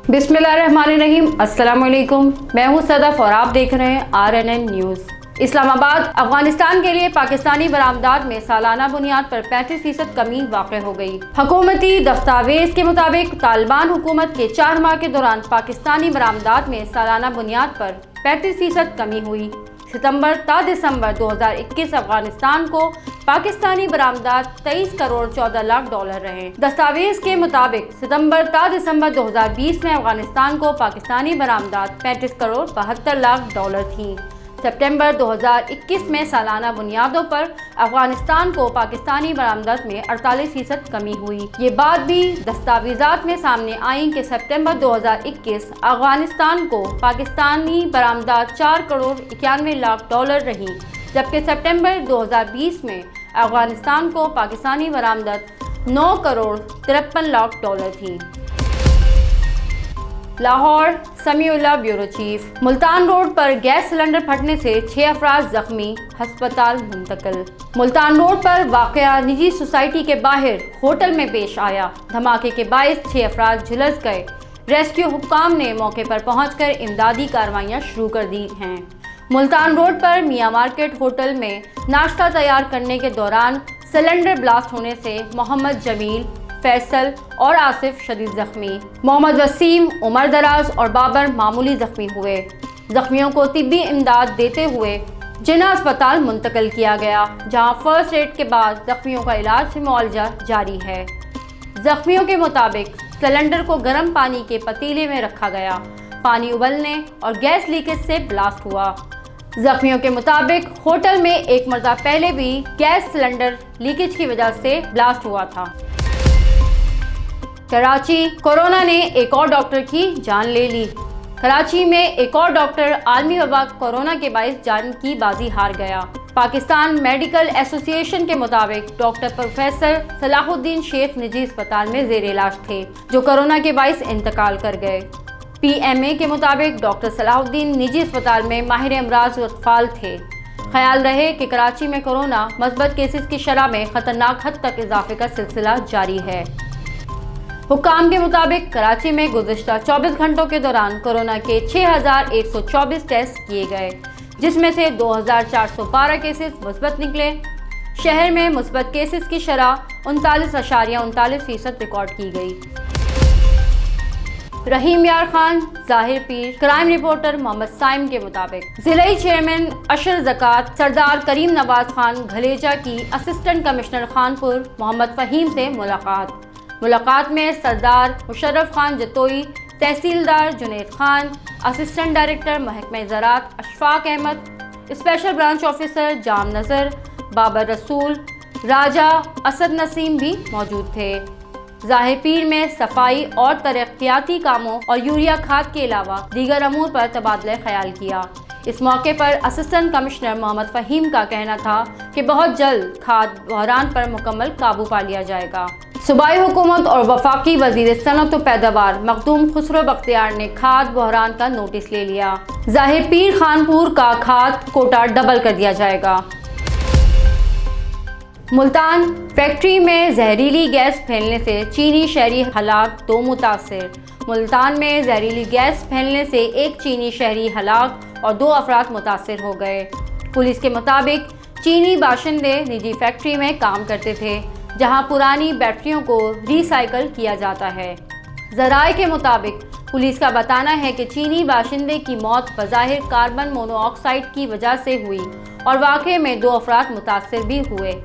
बिस्मिल्लाहिर्रहमानिर्रहीम। अस्सलाम वालेकुम। मैं हूं सदफ और आप देख रहे हैं RNN न्यूज़। इस्लामाबाद अफगानिस्तान के लिए पाकिस्तानी बरामदात में सालाना बुनियाद पर 35% कमी वाक़ हो गई। हुकूमती दस्तावेज के मुताबिक तालिबान हुकूमत के 4 माह के दौरान पाकिस्तानी बरामदात में सालाना बुनियाद पर 35% कमी हुई। सितंबर ता दिसंबर 2021 अफगानिस्तान को पाकिस्तानी बरामदात 23 करोड़ 14 लाख डॉलर रहे। दस्तावेज के मुताबिक सितंबर ता दिसंबर 2020 में अफगानिस्तान को पाकिस्तानी बरामदात 35 करोड़ 72 लाख डॉलर थी। सितंबर 2021 में सालाना बुनियादों पर अफगानिस्तान को पाकिस्तानी बरामदात में 48% कमी हुई। ये बात भी दस्तावेजात में सामने आई कि सितंबर 2021 अफगानिस्तान को पाकिस्तानी बरामदात 4 करोड़ 91 लाख डॉलर रही, जबकि सितंबर 2020 में अफगानिस्तान को पाकिस्तानी बरामदात 9 करोड़ 53 लाख डॉलर थी। Lahore Samiullah bureau chief. Multan road पर गैस सिलेंडर फटने से 6 अफराद जख्मी, अस्पताल मुंतकिल। मुल्तान रोड पर वाक़या निजी सोसाइटी के बाहर होटल में पेश आया। धमाके के बायस 6 अफराद झुलस गए। रेस्क्यू हुक्काम ने मौके पर पहुंचकर इमदादी कार्रवाइयां शुरू कर दी हैं। मुल्तान रोड पर मियां मार्केट होटल में नाश्ता तैयार करने के दौरान सिलेंडर ब्लास्ट होने से मोहम्मद जमील, फैसल और आसिफ शदीद जख्मी। मोहम्मद वसीम, उमर दराज और बाबर मामूली जख्मी हुए। जख्मियों को तिब्बी इमदाद देते हुए जिन्ना अस्पताल मुंतकिल किया गया, जहां फर्स्ट एड के बाद जख्मियों का इलाज मुआवजा जारी है। जख्मियों के मुताबिक सिलेंडर को गर्म पानी के पतीले में रखा गया। पानी उबलने और गैस लीकेज से ब्लास्ट हुआ। जख्मियों के मुताबिक होटल में एक मरतबा पहले भी गैस सिलेंडर लीकेज की वजह से ब्लास्ट हुआ था। कराची, कोरोना ने एक और डॉक्टर की जान ले ली। कराची में एक और डॉक्टर आलमी वबा कोरोना के बायस जान की बाजी हार गया। पाकिस्तान मेडिकल एसोसिएशन के मुताबिक डॉक्टर प्रोफेसर सलाहुद्दीन शेख निजी अस्पताल में जेर इलाज थे, जो कोरोना के बायस इंतकाल कर गए। PMA के मुताबिक डॉक्टर सलाहुद्दीन निजी अस्पताल में माहिर अमराज व अतफाल थे। ख्याल रहे कि कराची में कोरोना मस्बत केसेस की शरह में खतरनाक हद तक इजाफे का सिलसिला जारी है। हुक्काम के मुताबिक कराची में गुज़िश्ता 24 घंटों के दौरान कोरोना के 6124 टेस्ट किए गए, जिसमें से 2412 केसेस मुस्बत निकले। शहर में मुस्बत केसेस की शरह 39.39% रिकॉर्ड की गई। रहीम यार खान, जाहिर पीर, क्राइम रिपोर्टर मोहम्मद साइम के मुताबिक जिला चेयरमैन अशर ज़कात सरदार करीम नवाज खान घलेजा की असिस्टेंट कमिश्नर खानपुर मोहम्मद फ़हीम से मुलाकात में सरदार मुशर्रफ खान जतोई, तहसीलदार जुनैद खान, असिस्टेंट डायरेक्टर महकमा ज़राअत Ashfaq Ahmad, special branch officer Jam Nazar, Babar रसूल, राजा असद नसीम भी मौजूद थे। ज़ाहिर पीर में सफाई और तरक्याती कामों और यूरिया खाद के अलावा दीगर अमूर पर तबादला ख्याल किया। इस मौके पर असिस्टेंट कमिश्नर मोहम्मद फ़हीम का कहना था कि बहुत जल्द खाद बहरान पर मुकम्मल काबू पा लिया जाएगा। सूबाई हुकूमत और वफाकी वज़ीर सनअत व पैदावार मखदूम खुसरो बख्तियार ने खाद बहरान का नोटिस ले लिया। ज़ाहिर पीर खानपुर का खाद कोटा डबल कर दिया जाएगा। मुल्तान फैक्ट्री में जहरीली गैस फैलने से चीनी शहरी हलाक, 2 मुतासिर। मुल्तान में जहरीली गैस फैलने से एक चीनी शहरी हलाक और 2 अफराद मुतासिर हो गए। पुलिस के मुताबिक चीनी बाशिंदे निजी फैक्ट्री में काम करते थे, जहां पुरानी बैटरियों को रिसाइकल किया जाता है। ज़राए के मुताबिक पुलिस का बताना है कि चीनी बाशिंदे की मौत बज़ाहिर कार्बन मोनोऑक्साइड की वजह से हुई और वाक़े में 2 अफराद मुतासिर भी हुए।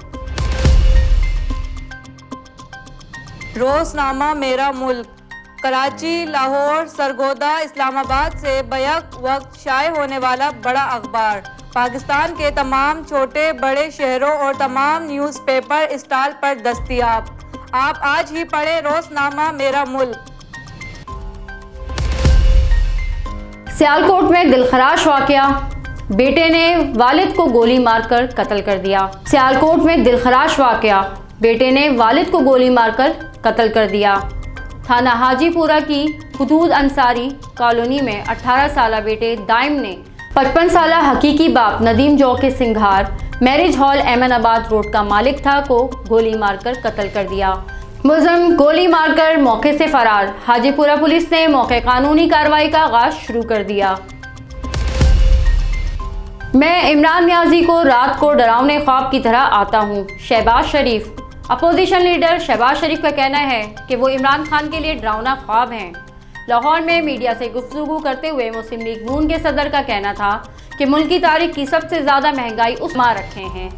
रोज़नामा मेरा मुल्क। कराची, लाहौर, सरगोदा, इस्लामाबाद से बैक वक्त शाये होने वाला बड़ा अखबार पाकिस्तान के तमाम छोटे बड़े शहरों और तमाम न्यूज़पेपर स्टॉल पर दस्तयाब। आप आज ही पढ़े रोज़नामा मेरा मुल्क। सियालकोट में दिलखराश वाक़या, बेटे ने वालिद को गोली मारकर कत्ल कर दिया। सियालकोट में दिलखराश वाक़या, बेटे ने वालिद को गोली मारकर कत्ल कर दिया। थाना हाजीपुरा की हुदूद अंसारी कॉलोनी में 18 साला बेटे दाइम ने 55 साला हकीकी बाप नदीम के Singhar marriage hall Eminabad road का मालिक था को गोली मारकर कत्ल कर दिया। मुलजिम गोली मारकर मौके से फरार। हाजीपुरा पुलिस ने मौके कानूनी कार्रवाई का आगाज शुरू कर दिया। मैं इमरान नियाजी को रात को डरावने ख्वाब की तरह आता हूँ। शहबाज शरीफ। अपोजिशन लीडर शहबाज शरीफ का कहना है कि वो इमरान खान के लिए डरावना ख्वाब हैं। लाहौर में मीडिया से गुफ्तगू करते हुए मुस्लिम लीग नून के सदर का कहना था कि मुल्क की तारीख की सबसे ज़्यादा महंगाई उस माह रखे हैं।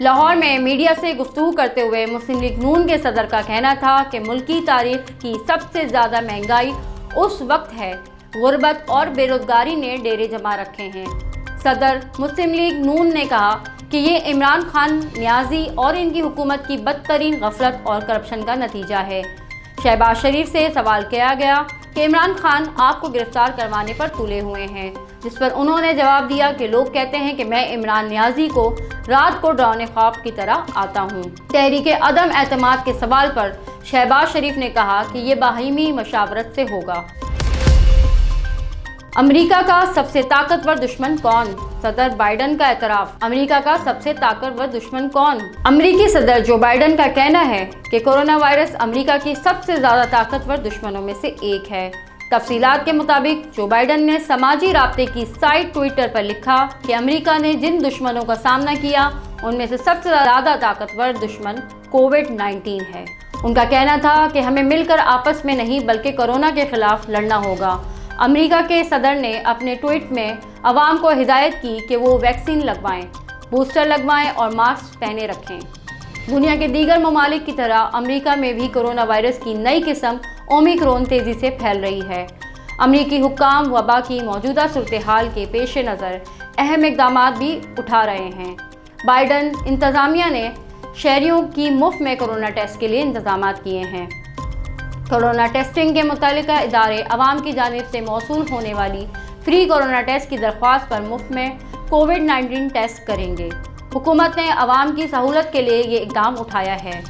लाहौर में मीडिया से गुफ्तगू करते हुए मुस्लिम लीग नून के सदर का कहना था कि मुल्क की तारीख की सबसे ज़्यादा महंगाई उस वक्त है गुर्बत और बेरोजगारी ने डेरे जमा रखे हैं। सदर मुस्लिम लीग नून ने कहा कि ये इमरान खान, नियाजी और इनकी हुकूमत की बदतरीन गफलत और करप्शन का नतीजा है। शहबाज शरीफ से सवाल किया गया कि इमरान खान आपको गिरफ्तार करवाने पर तुले हुए हैं, जिस पर उन्होंने जवाब दिया कि लोग कहते हैं कि मैं इमरान नियाजी को रात को डरावने ख्वाब की तरह आता हूँ। तहरीक अदम एतमाद के सवाल पर शहबाज शरीफ ने कहा कि ये बाहिमी मशावरत से होगा। अमेरिका का सबसे ताकतवर दुश्मन कौन? सदर बाइडन का एतराफ़। अमेरिका का सबसे ताकतवर दुश्मन कौन? अमेरिकी सदर जो बाइडन का कहना है कि कोरोना वायरस अमेरिका की सबसे ज़्यादा ताकतवर दुश्मनों में से एक है। तफसीलात के मुताबिक जो बाइडन ने समाजी राब्ते की साइट ट्विटर पर लिखा कि अमेरिका ने जिन दुश्मनों का सामना किया उनमें से सबसे ज़्यादा ताकतवर दुश्मन कोविड-19 है। उनका कहना था कि हमें मिलकर आपस में नहीं बल्कि कोरोना के खिलाफ लड़ना होगा। अमेरिका के सदर ने अपने ट्वीट में अवाम को हिदायत की कि वो वैक्सीन लगवाएं, बूस्टर लगवाएं और मास्क पहने रखें। दुनिया के दीगर ममालिक की तरह अमेरिका में भी कोरोना वायरस की नई किस्म ओमिक्रॉन तेज़ी से फैल रही है। अमेरिकी हुक्काम वबा की मौजूदा सूरत हाल के पेश नज़र अहम इक़दाम भी उठा रहे हैं। बाइडन इंतज़ामिया ने शहरियों की मुफ्त में कोरोना टेस्ट के लिए इंतज़ाम किए हैं। कोरोना टेस्टिंग के मुतल्लिका इदारे अवाम की जानिब से मौसूल होने वाली फ्री कोरोना टेस्ट की दरख्वास्त पर मुफ्त में कोविड-19 टेस्ट करेंगे। हुकूमत ने अवाम की सहूलत के लिए ये इक़दाम उठाया है।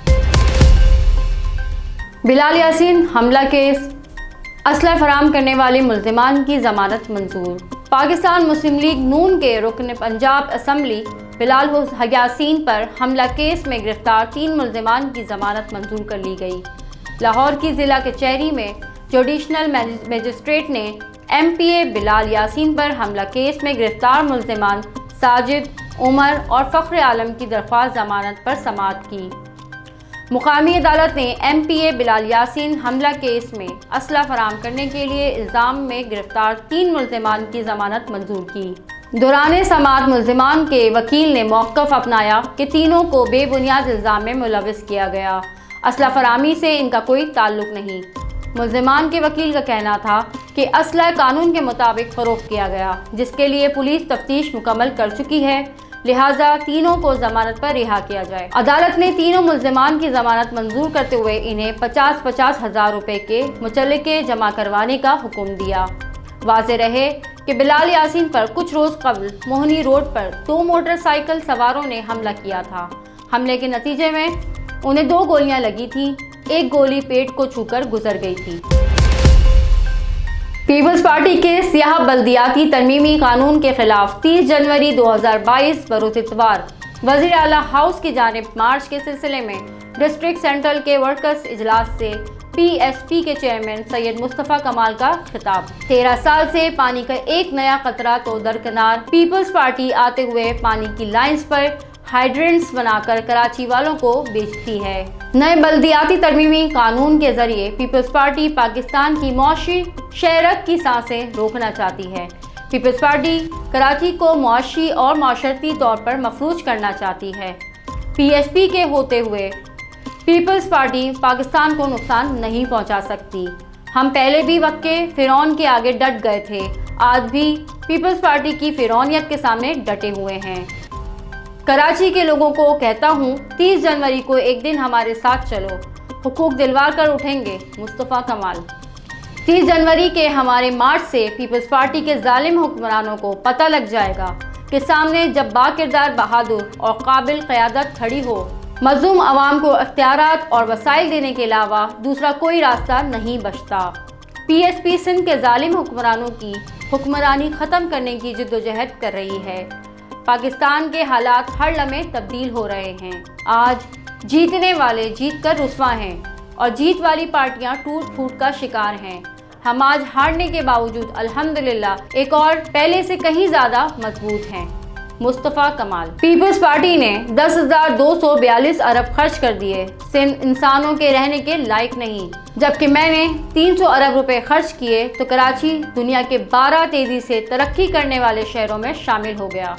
बिलाल यासीन हमला केस, असला फराम करने वाले मुल्ज़िमान की ज़मानत मंजूर। पाकिस्तान मुस्लिम लीग नून के रुकन पंजाब असम्बली बिलाल यासीन पर हमला केस में गिरफ्तार 3 मुल्ज़िमान की ज़मानत मंजूर कर ली गई। लाहौर की ज़िला कचहरी में जुडिशनल मजिस्ट्रेट ने MPA बिलाल यासीन पर हमला केस में गिरफ्तार मुल्ज़िमान साजिद, उमर और फ़ख्र आलम की दरख्वास्त ज़मानत पर समाअत की। मुकामी अदालत ने MPA बिलाल यासीन हमला केस में असला फराम करने के लिए इल्ज़ाम में गिरफ्तार 3 मुल्ज़िमान की ज़मानत मंजूर की। दौरान समाअत मुल्ज़िमान के वकील ने मौक़िफ़ अपनाया कि तीनों को बेबुनियाद इल्ज़ाम में मुलव्वस किया गया। असला फरामी से इनका कोई ताल्लुक नहीं। मुल्ज़िमान के वकील का कहना था कि असला कानून के मुताबिक फ़रोख्त किया गया, जिसके लिए पुलिस तफ्तीश मुकम्मल कर चुकी है, लिहाजा तीनों को ज़मानत पर रिहा किया जाए। अदालत ने तीनों मुल्ज़िमान की ज़मानत मंजूर करते हुए इन्हें 50-50 हज़ार रुपये के मुचल्लके जमा करवाने का हुक्म दिया। वाज़ेह रहे कि बिलाल यासीन पर कुछ रोज़ कबल मोहनी रोड पर 2 मोटरसाइकिल सवारों ने हमला किया था। हमले के नतीजे में उन्हें 2 गोलियां लगी थी, एक गोली पेट को छूकर गुजर गई थी। पीपल्स पार्टी के सियाह बल्दियाती तरमीमी कानून के खिलाफ 30 जनवरी 2022 बरोज़ इतवार वज़ीर आला हाउस की जानिब मार्च के सिलसिले में डिस्ट्रिक्ट सेंट्रल के वर्कर्स इजलास से PSP के चेयरमैन सैयद मुस्तफ़ा कमाल का खिताब। 13 साल से पानी का एक नया खतरा तो दरकिनार, पीपल्स पार्टी आते हुए पानी की लाइंस पर हाइड्रेंट्स बनाकर कराची वालों को बेचती है। नए बल्दियाती तरमीमी कानून के जरिए पीपल्स पार्टी पाकिस्तान की मौशी शहरत की सांसें रोकना चाहती है। पीपल्स पार्टी कराची को मुआशी और माशरती तौर पर मफलूज करना चाहती है। PSP के होते हुए पीपल्स पार्टी पाकिस्तान को नुकसान नहीं पहुंचा सकती। हम पहले भी वक्त के फिरौन के आगे डट गए थे, आज भी पीपल्स पार्टी की फिरौनियत के सामने डटे हुए हैं। कराची के लोगों को कहता हूँ, 30 जनवरी को एक दिन हमारे साथ चलो, हुकूक दिलवा कर उठेंगे मुस्तफ़ा कमाल। 30 जनवरी के हमारे मार्च से पीपल्स पार्टी के जालिम हुक्मरानों को पता लग जाएगा कि सामने जब बाकिरदार, बहादुर और काबिल क़यादत खड़ी हो, मज़लूम आवाम को इख्तियारात और वसाइल देने के अलावा दूसरा कोई रास्ता नहीं बचता। PSP सिंध के जालिम हुक्मरानों की हुक्मरानी ख़त्म करने की जिद्दोजहद कर रही है। पाकिस्तान के हालात हर लम्हे तब्दील हो रहे हैं। आज जीतने वाले जीत कर रुस्वा हैं और जीत वाली पार्टियां टूट फूट का शिकार हैं। हम आज हारने के बावजूद अल्हम्दुलिल्लाह एक और पहले से कहीं ज्यादा मजबूत हैं। मुस्तफ़ा कमाल। पीपल्स पार्टी ने 10,242 अरब खर्च कर दिए, सिंध इंसानों के रहने के लायक नहीं। जबकि मैंने 300 अरब रुपए खर्च किए तो कराची दुनिया के 12 तेजी से तरक्की करने वाले शहरों में शामिल हो गया।